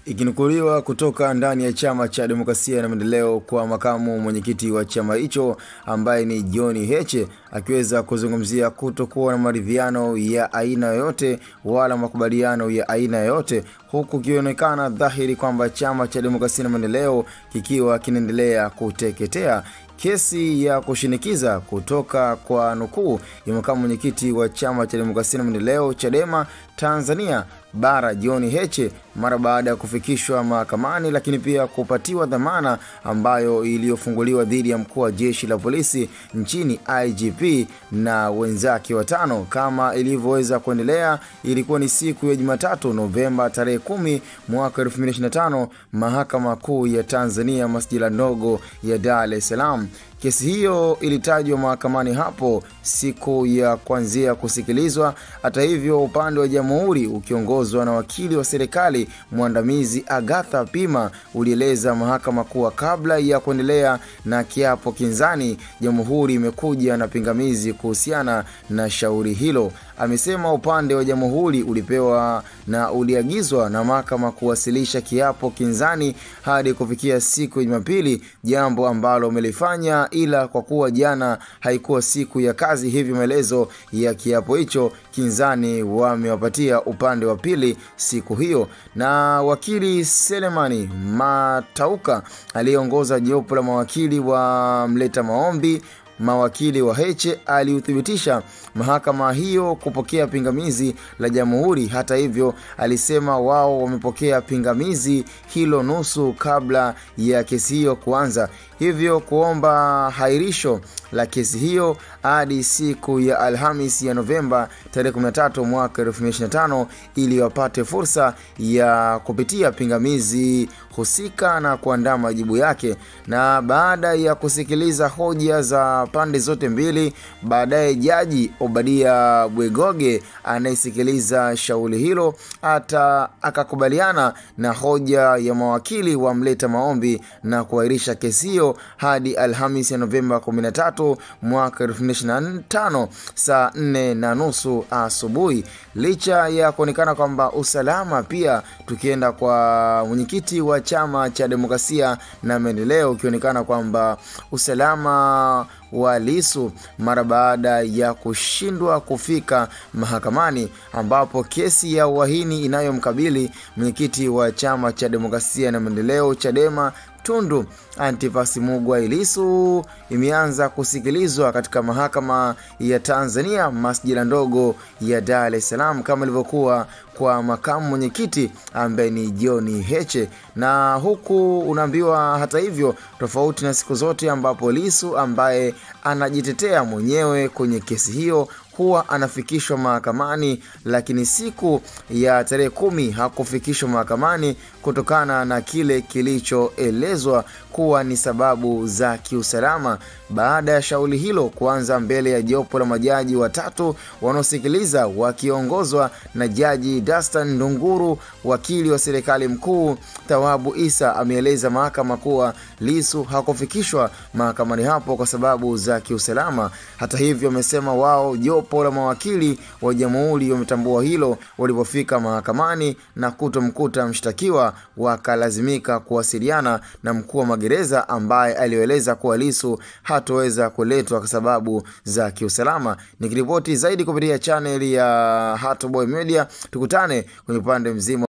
Ikinukuliwa kutoka ndani ya chama cha demokrasia na maendeleo kwa makamu mwenyekiti wa chama hicho ambaye ni John Heche akiweza kuzungumzia kutokuwa na maridhiano ya aina yoyote wala makubaliano ya aina yoyote, huku kionekana dhahiri kwamba chama cha demokrasia na maendeleo kikiwa kinaendelea kuteketea. Kesi ya kushinikiza kutoka kwa nukuu ya makamu mwenyekiti wa chama cha demokrasia na maendeleo Chadema Tanzania Bara John Heche mara baada ya kufikishwa mahakamani, lakini pia kupatiwa dhamana ambayo iliyofunguliwa dhidi ya mkuu wa jeshi la polisi nchini IGP na wenzake watano. Kama ilivyoweza kuendelea, ilikuwa ni siku ya Jumatatu Novemba tarehe 10 mwaka 2025, mahakama kuu ya Tanzania masjala ndogo ya Dar es Salaam. Kesi hiyo ilitajwa mahakamani hapo siku ya kuanzia kusikilizwa. Hata hivyo, upande wa jamhuri ukiongozwa na wakili wa serikali mwandamizi Agatha Pima ulieleza mahakama kuwa kabla ya kuendelea na kiapo kinzani, jamhuri imekuja na pingamizi kuhusiana na shauri hilo. Amesema upande wa jamhuri ulipewa na uliagizwa na mahakama kuwasilisha kiapo kinzani hadi kufikia siku ya Jumapili, jambo ambalo umelifanya, ila kwa kuwa jana haikuwa siku ya kazi, hivyo maelezo ya kiapo hicho kinzani wamewapatia upande wa pili siku hiyo. Na wakili Selemani Matauka aliongoza jopo la mawakili wa mleta maombi mawakili wa Heche aliuthibitisha mahakama hiyo kupokea pingamizi la jamhuri. Hata hivyo, alisema wao wamepokea pingamizi hilo nusu kabla ya kesi hiyo kuanza, hivyo kuomba hairisho la kesi hiyo hadi siku ya Alhamisi ya Novemba tarehe 13 mwaka 2025 ili wapate fursa ya kupitia pingamizi husika na kuandaa majibu yake. Na baada ya kusikiliza hoja za pande zote mbili, baadaye Jaji Obadia Bwegoge anayesikiliza shauri hilo akakubaliana na hoja ya mawakili wa mleta maombi na kuahirisha kesi hiyo hadi Alhamisi ya Novemba 13 mwaka 2025 saa 4:30 asubuhi. Licha ya kuonekana kwamba usalama, pia tukienda kwa mwenyekiti wa chama cha demokrasia na maendeleo, ukionekana kwamba usalama wa Lissu mara baada ya kushindwa kufika mahakamani, ambapo kesi ya uhaini inayomkabili mwenyekiti wa chama cha demokrasia na maendeleo Chadema Tundu Antipas Lissu imeanza kusikilizwa katika mahakama ya Tanzania masjala ndogo ya Dar es Salaam kama ilivyokuwa kwa makamu mwenyekiti ambaye ni John Heche. Na huku unaambiwa, hata hivyo, tofauti na siku zote ambapo Lissu ambaye anajitetea mwenyewe kwenye kesi hiyo huwa anafikishwa mahakamani, lakini siku ya tarehe 10 hakufikishwa mahakamani kutokana na kile kilichoelezwa kuwa ni sababu za kiusalama. Baada ya shauri hilo kuanza mbele ya jopo la majaji watatu wanaosikiliza wakiongozwa na Jaji Dastan Ndunguru, wakili wa serikali mkuu Thawabu Isa ameeleza mahakama kuwa Lissu hakufikishwa mahakamani hapo kwa sababu za kiusalama. Hata hivyo, amesema wao jopo la mawakili wa jamhuri wametambua hilo walipofika mahakamani na kutomkuta mshtakiwa, wakalazimika kuwasiliana na mkuu wa magereza ambaye alieleza kuwa Lissu hatoweza kuletwa kwa sababu za kiusalama. Nikiripoti zaidi kupitia channel ya Hot Boy Media, tukutane kwenye upande mzima